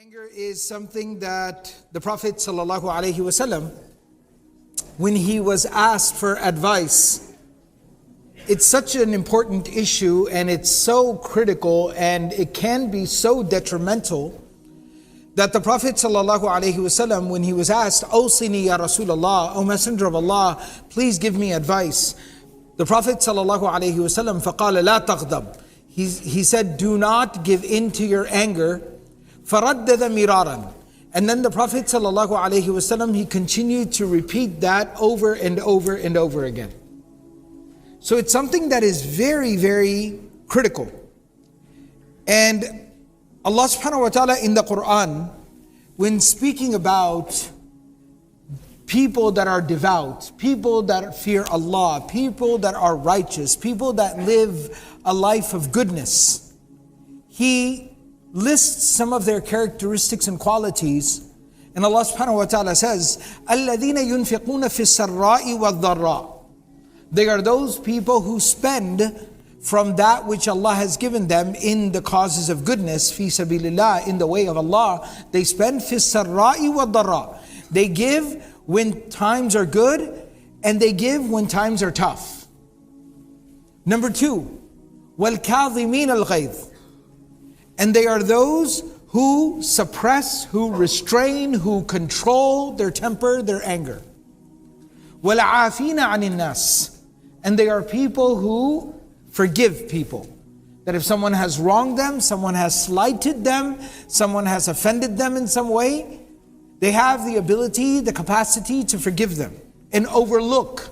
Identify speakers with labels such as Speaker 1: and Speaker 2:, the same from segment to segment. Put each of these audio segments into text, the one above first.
Speaker 1: Anger is something that the Prophet ﷺ, when he was asked for advice, it's such an important issue and it's so critical and it can be so detrimental that the Prophet ﷺ, when he was asked, "Awsini ya Rasulullah, O Messenger of Allah, please give me advice." The Prophet ﷺ, فَقَالَ لَا تَغْضَبْ, he said, do not give in to your anger. فَرَدَّدَ مِرَارًا. And then the Prophet ﷺ, he continued to repeat that over and over and over again. So it's something that is very, very critical. And Allah subhanahu wa ta'ala in the Quran, when speaking about people that are devout, people that fear Allah, people that are righteous, people that live a life of goodness, He lists some of their characteristics and qualities. And Allah subhanahu wa ta'ala says, الَّذِينَ يُنْفِقُونَ فِي السَّرَّاءِ وَالضَّرَّاءِ. They are those people who spend from that which Allah has given them in the causes of goodness, fi sabilillah, in the way of Allah. They spend فِي السَّرَّاءِ وَالضَّرَّاءِ. They give when times are good and they give when times are tough. Number 2, وَالْكَاظِمِينَ الْغَيْظِ. And they are those who suppress, who restrain, who control their temper, their anger. وَالْعَافِينَ عَنِ النَّاسِ. And they are people who forgive people. That if someone has wronged them, someone has slighted them, someone has offended them in some way, they have the ability, the capacity to forgive them and overlook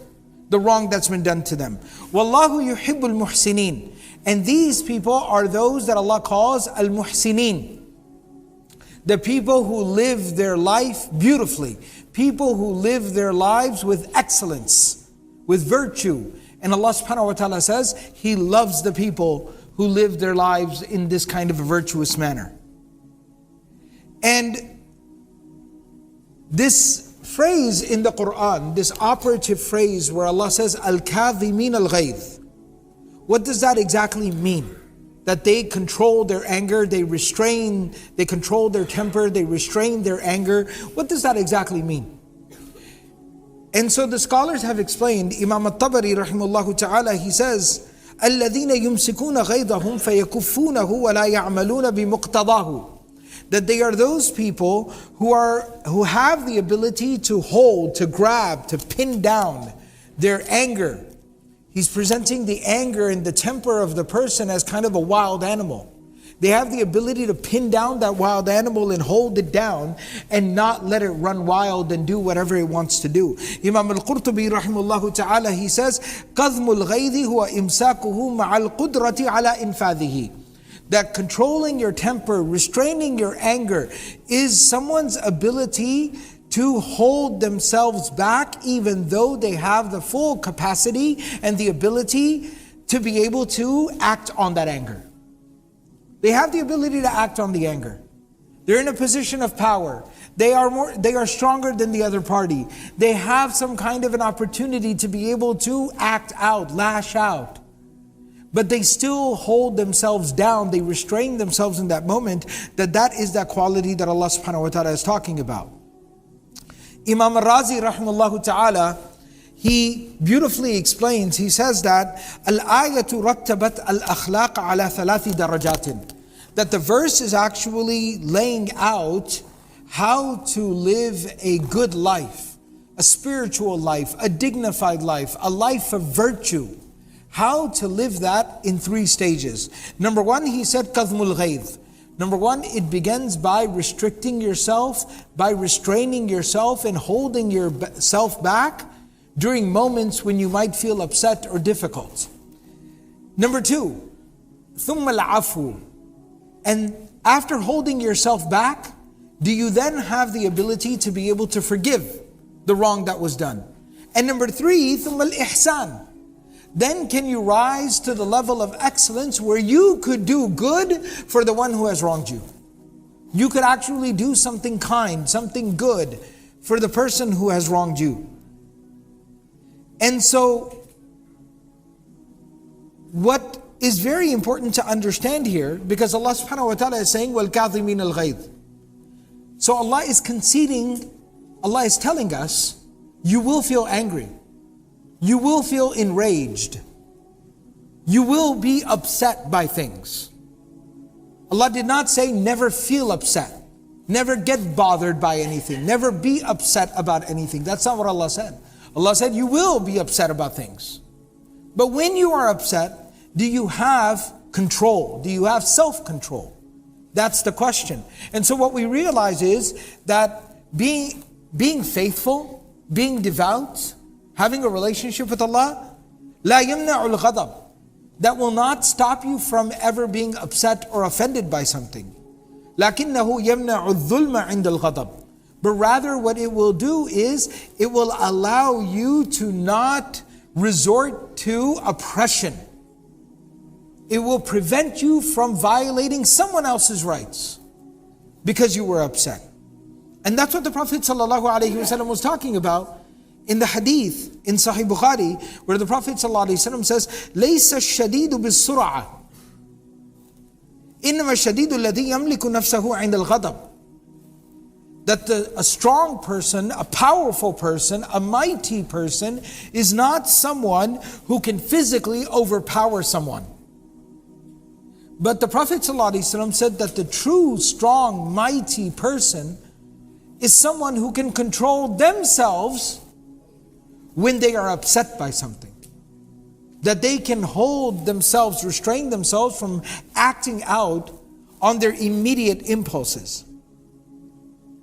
Speaker 1: the wrong that's been done to them. وَاللَّهُ يُحِبُّ الْمُحْسِنِينَ. And these people are those that Allah calls al-muhsinin. The people who live their life beautifully. People who live their lives with excellence, with virtue. And Allah subhanahu wa ta'ala says, He loves the people who live their lives in this kind of a virtuous manner. And this phrase in the Quran, this operative phrase where Allah says, al-kadhimin al-ghayth. What does that exactly mean? That they control their anger, they control their temper, they restrain their anger. What does that exactly mean? And so the scholars have explained, Imam al-Tabari rahimahullah ta'ala, he says, الَّذِينَ يُمْسِكُونَ غَيْظَهُمْ فَيَكُفُّونَهُ وَلَا يَعْمَلُونَ بِمُقْتَضَاهُ. That they are those people who have the ability to hold, to grab, to pin down their anger. He's presenting the anger and the temper of the person as kind of a wild animal. They have the ability to pin down that wild animal and hold it down and not let it run wild and do whatever it wants to do. Imam al-Qurtubi rahimahullah ta'ala, he says, قَذْمُ الْغَيْظِ هُوَ إِمْسَاكُهُ مَعَ الْقُدْرَةِ عَلَى إِنْفَاذِهِ. That controlling your temper, restraining your anger is someone's ability to hold themselves back even though they have the full capacity and the ability to be able to act on that anger. They have the ability to act on the anger. They're in a position of power. They are stronger than the other party. They have some kind of an opportunity to be able to act out, lash out. But they still hold themselves down. They restrain themselves in that moment. That is that quality that Allah subhanahu wa ta'ala is talking about. Imam al-Razi rahimahullah ta'ala, he beautifully explains, he says that al-ayatu rattabat al-akhlaq ala thalathi darajatin. That the verse is actually laying out how to live a good life, a spiritual life, a dignified life, a life of virtue. How to live that in 3 stages. Number 1, he said, kadhmul ghayth. Number 1, it begins by restricting yourself, by restraining yourself and holding yourself back during moments when you might feel upset or difficult. Number 2, ثُمَّ الْعَفْوُ. And after holding yourself back, do you then have the ability to be able to forgive the wrong that was done? And number 3, ثُمَّ الْإِحْسَانُ. Then can you rise to the level of excellence where you could do good for the one who has wronged you. You could actually do something kind, something good for the person who has wronged you. And so, what is very important to understand here, because Allah subhanahu wa ta'ala is saying, وَالْكَاظِمِينَ الْغَيْظِ. So Allah is conceding, Allah is telling us, you will feel angry. You will feel enraged. You will be upset by things. Allah did not say never feel upset. Never get bothered by anything. Never be upset about anything. That's not what Allah said. Allah said you will be upset about things. But when you are upset, do you have control? Do you have self-control? That's the question. And so what we realize is that being faithful, being devout, having a relationship with Allah, لا يمنع الغضب, that will not stop you from ever being upset or offended by something. لكنه يمنع الظلم عند الغضب. But rather what it will do is it will allow you to not resort to oppression. It will prevent you from violating someone else's rights because you were upset. And that's what the Prophet ﷺ was talking about in the hadith in Sahih Bukhari, where the Prophet ﷺ says, لَيْسَ الشَّدِيدُ بِالسُّرْعَةِ إِنَّمَا الشَّدِيدُ الَّذِي يَمْلِكُ نَفْسَهُ عِنْدَ الْغَضَبِ. That a strong person, a powerful person, a mighty person is not someone who can physically overpower someone. But the Prophet ﷺ said that the true, strong, mighty person is someone who can control themselves when they are upset by something. That they can hold themselves, restrain themselves from acting out on their immediate impulses.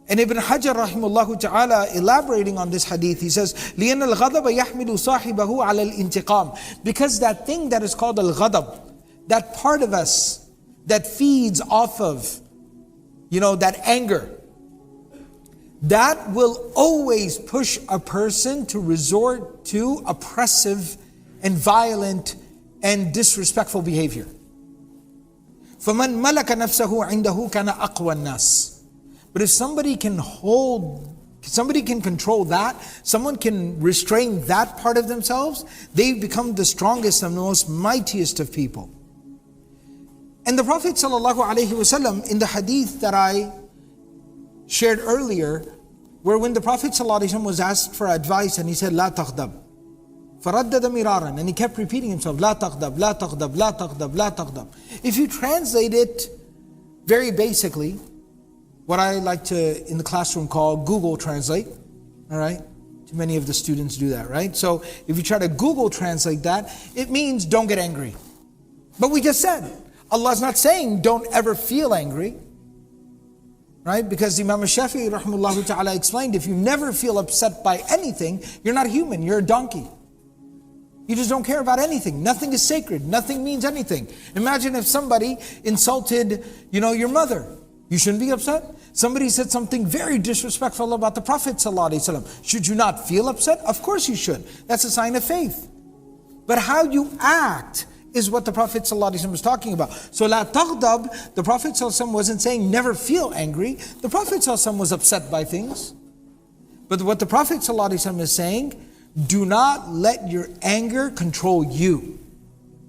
Speaker 1: And Ibn Hajar rahimahullah ta'ala, elaborating on this hadith, he says, لِأَنَّ الْغَضَبَ يَحْمِلُ صَاحِبَهُ عَلَى الْإِنْتِقَامِ. Because that thing that is called al-ghadab, that part of us that feeds off of, that anger, that will always push a person to resort to oppressive and violent and disrespectful behavior. فَمَنْ مَلَكَ نَفْسَهُ عِنْدَهُ كَانَ أَقْوَى النَّاسِ. But if somebody can control that, someone can restrain that part of themselves, they become the strongest and the most mightiest of people. And the Prophet ﷺ, in the hadith that I shared earlier, where when the Prophet ﷺ was asked for advice and he said, لا تغضب, فردد مراراً, and he kept repeating himself, لا تغضب, لا تغضب, لا تغضب, لا تغضب. If you translate it very basically, what I like to, in the classroom, call Google Translate, all right? Too many of the students do that, right? So if you try to Google Translate that, it means don't get angry. But we just said, Allah's not saying don't ever feel angry, right? Because Imam Shafi'i rahimahullah ta'ala explained, if you never feel upset by anything, you're not human, you're a donkey. You just don't care about anything. Nothing is sacred, nothing means anything. Imagine if somebody insulted, your mother. You shouldn't be upset. Somebody said something very disrespectful about the Prophet ﷺ. Should you not feel upset? Of course you should. That's a sign of faith. But how you act is what the Prophet ﷺ was talking about. So la taghdab, the Prophet ﷺ wasn't saying never feel angry. The Prophet ﷺ was upset by things. But what the Prophet ﷺ is saying, do not let your anger control you.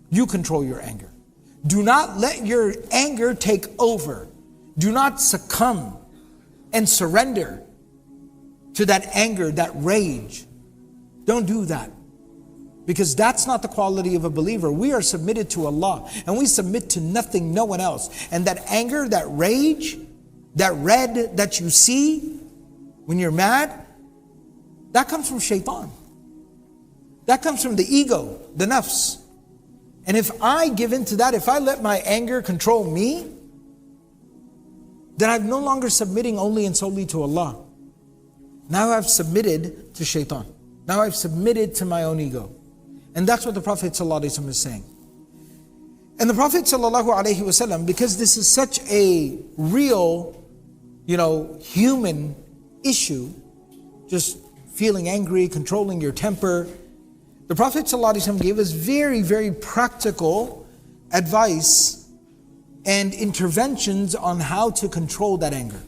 Speaker 1: You control your anger. Do not let your anger take over. Do not succumb and surrender to that anger, that rage. Don't do that. Because that's not the quality of a believer. We are submitted to Allah and we submit to nothing, no one else. And that anger, that rage, that red that you see when you're mad, that comes from shaitan. That comes from the ego, the nafs. And if I give in to that, if I let my anger control me, then I'm no longer submitting only and solely to Allah. Now I've submitted to shaitan. Now I've submitted to my own ego. And that's what the Prophet ﷺ is saying. And the Prophet ﷺ, because this is such a real, human issue, just feeling angry, controlling your temper, the Prophet ﷺ gave us very, very practical advice and interventions on how to control that anger.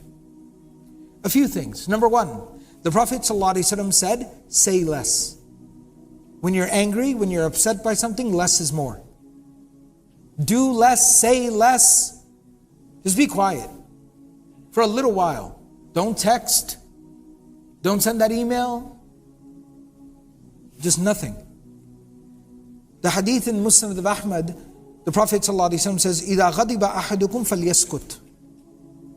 Speaker 1: A few things. Number one, the Prophet ﷺ said, say less. When you're angry, when you're upset by something, less is more. Do less, say less. Just be quiet for a little while. Don't text. Don't send that email. Just nothing. The hadith in Musnad of Ahmad, the Prophet ﷺ says, إِذَا غَضِبَ أَحَدُكُمْ فَلْيَسْكُتْ.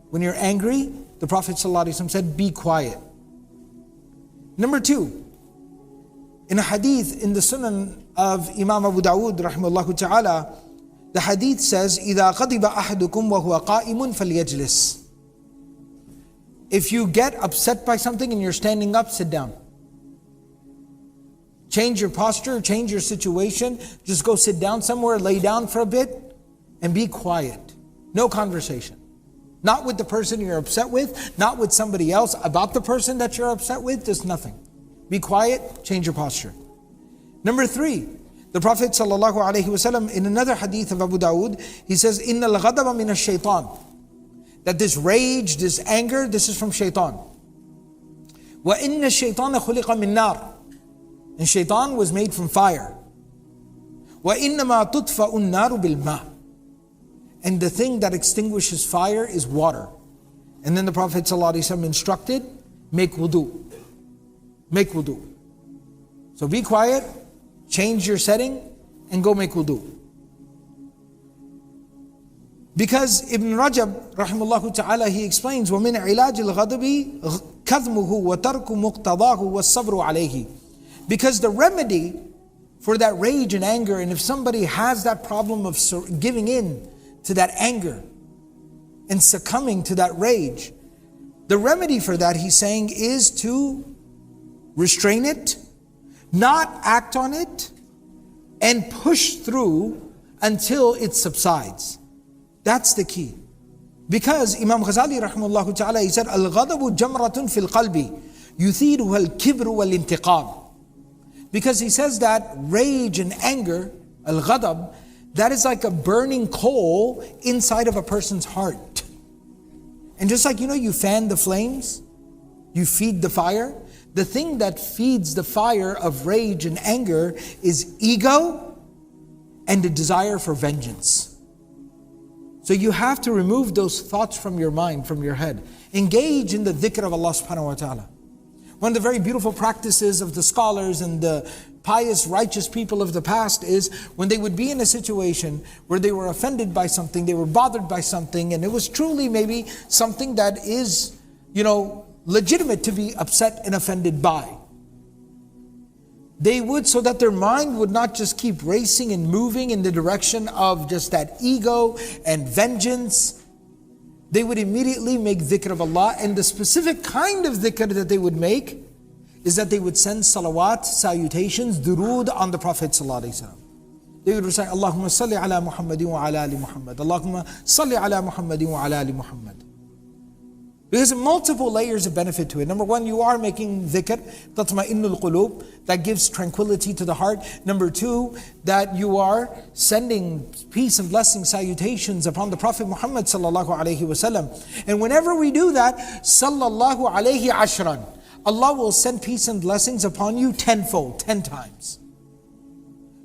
Speaker 1: When you're angry, the Prophet ﷺ said, be quiet. Number 2, in a hadith in the Sunan of Imam Abu Dawood rahimahullah ta'ala, the hadith says, إِذَا غَضِبَ أَحَدُكُمْ وَهُوَ قَائِمٌ فَلْيَجْلِسْ. If you get upset by something and you're standing up, sit down. Change your posture, change your situation. Just go sit down somewhere, lay down for a bit, and be quiet. No conversation. Not with the person you're upset with, not with somebody else about the person that you're upset with, just nothing. Be quiet, change your posture. Number 3, the Prophet ﷺ, in another hadith of Abu Dawood, he says, إِنَّ الْغَضَبَ مِنَ الشَّيْطَانِ. That this rage, this anger, this is from shaitan. وَإِنَّ الشَّيْطَانَ خُلِقَ مِن نَارٍ. And shaitan was made from fire. وَإِنَّمَا تُطْفَأُ النَّارُ بِالْمَاءِ. And the thing that extinguishes fire is water. And then the Prophet ﷺ instructed, make wudu. Make wudu. So be quiet, change your setting, and go make wudu. Because Ibn Rajab, rahimahullah ta'ala, he explains, وَمِنْ عِلَاجِ الْغَضَبِ كَظْمُهُ وَتَرْكُ مُقْتَضَاهُ وَالصَّبْرُ عَلَيْهِ. Because the remedy for that rage and anger, and if somebody has that problem of giving in to that anger and succumbing to that rage, the remedy for that, he's saying, is to restrain it, not act on it, and push through until it subsides. That's the key. Because Imam Ghazali rahimahullah ta'ala, he said, Al-ghadabu jamratun fil qalbi, yuthiruha al-kibru wal-intiqam. Because he says that rage and anger, al-ghadab, that is like a burning coal inside of a person's heart. And just like, you fan the flames, you feed the fire. The thing that feeds the fire of rage and anger is ego and the desire for vengeance. So you have to remove those thoughts from your mind, from your head. Engage in the dhikr of Allah subhanahu wa ta'ala. One of the very beautiful practices of the scholars and the pious, righteous people of the past is when they would be in a situation where they were offended by something, they were bothered by something, and it was truly maybe something that is, legitimate to be upset and offended by. They would, so that their mind would not just keep racing and moving in the direction of just that ego and vengeance, they would immediately make dhikr of Allah. And the specific kind of dhikr that they would make is that they would send salawat, salutations, durood on the Prophet ﷺ. They would recite, Allahumma salli ala Muhammadin wa ala ali Muhammad. Allahumma salli ala Muhammadin wa ala ali Muhammad. Because multiple layers of benefit to it. Number 1, you are making dhikr, tatma'innul qulub, that gives tranquility to the heart. Number 2, that you are sending peace and blessing, salutations upon the Prophet Muhammad sallallahu alaihi wasallam. And whenever we do that, sallallahu alaihi ashran, Allah will send peace and blessings upon you tenfold, 10 times.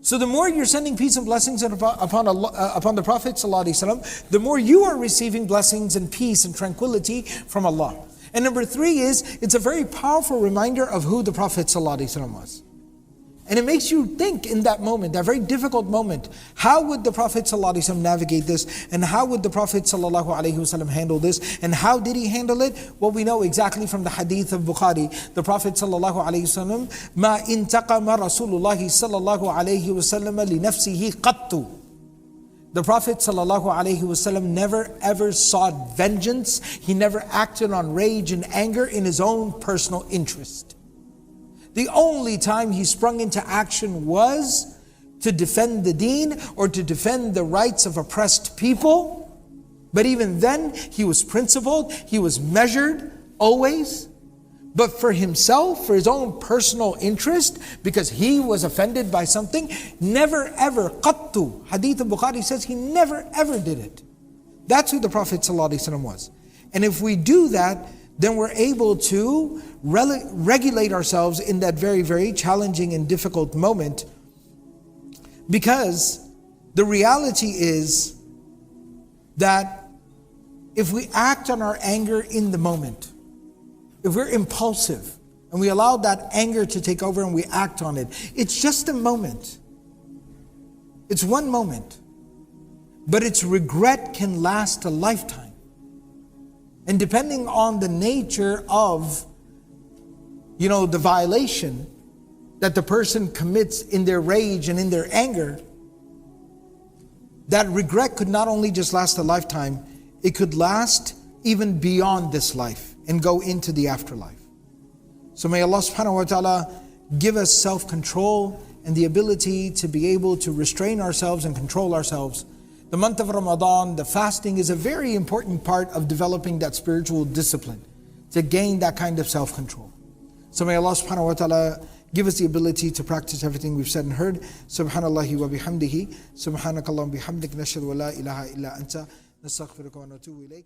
Speaker 1: So the more you're sending peace and blessings upon the Prophet ﷺ, the more you are receiving blessings and peace and tranquility from Allah. And number 3 is, it's a very powerful reminder of who the Prophet ﷺ was. And it makes you think in that moment, that very difficult moment, how would the Prophet ﷺ navigate this? And how would the Prophet ﷺ handle this? And how did he handle it? Well, we know exactly from the hadith of Bukhari. The Prophet ﷺ, مَا إِنْتَقَمَ رَسُولُ اللَّهِ صَلَّى اللَّهُ عَلَيْهِ وَسَلَّمَ لِنَفْسِهِ قَطُّ. The Prophet ﷺ never ever sought vengeance. He never acted on rage and anger in his own personal interest. The only time he sprung into action was to defend the deen or to defend the rights of oppressed people. But even then, he was principled, he was measured, always. But for himself, for his own personal interest, because he was offended by something, never ever, qattu. Hadith of Bukhari says he never ever did it. That's who the Prophet ﷺ was. And if we do that, then we're able to regulate ourselves in that very, very challenging and difficult moment. Because the reality is that if we act on our anger in the moment, if we're impulsive and we allow that anger to take over and we act on it, it's just a moment. It's one moment. But its regret can last a lifetime. And depending on the nature of, the violation that the person commits in their rage and in their anger, that regret could not only just last a lifetime, it could last even beyond this life and go into the afterlife. So may Allah subhanahu wa ta'ala give us self-control and the ability to be able to restrain ourselves and control ourselves. The month of Ramadan, the fasting is a very important part of developing that spiritual discipline to gain that kind of self-control. So may Allah subhanahu wa ta'ala give us the ability to practice everything we've said and heard. Subhanallahi wa bihamdihi. Subhanakallahum bihamdik. Nashhadu wa la ilaha illa anta. Nastaghfiruka wa natubu ilayk.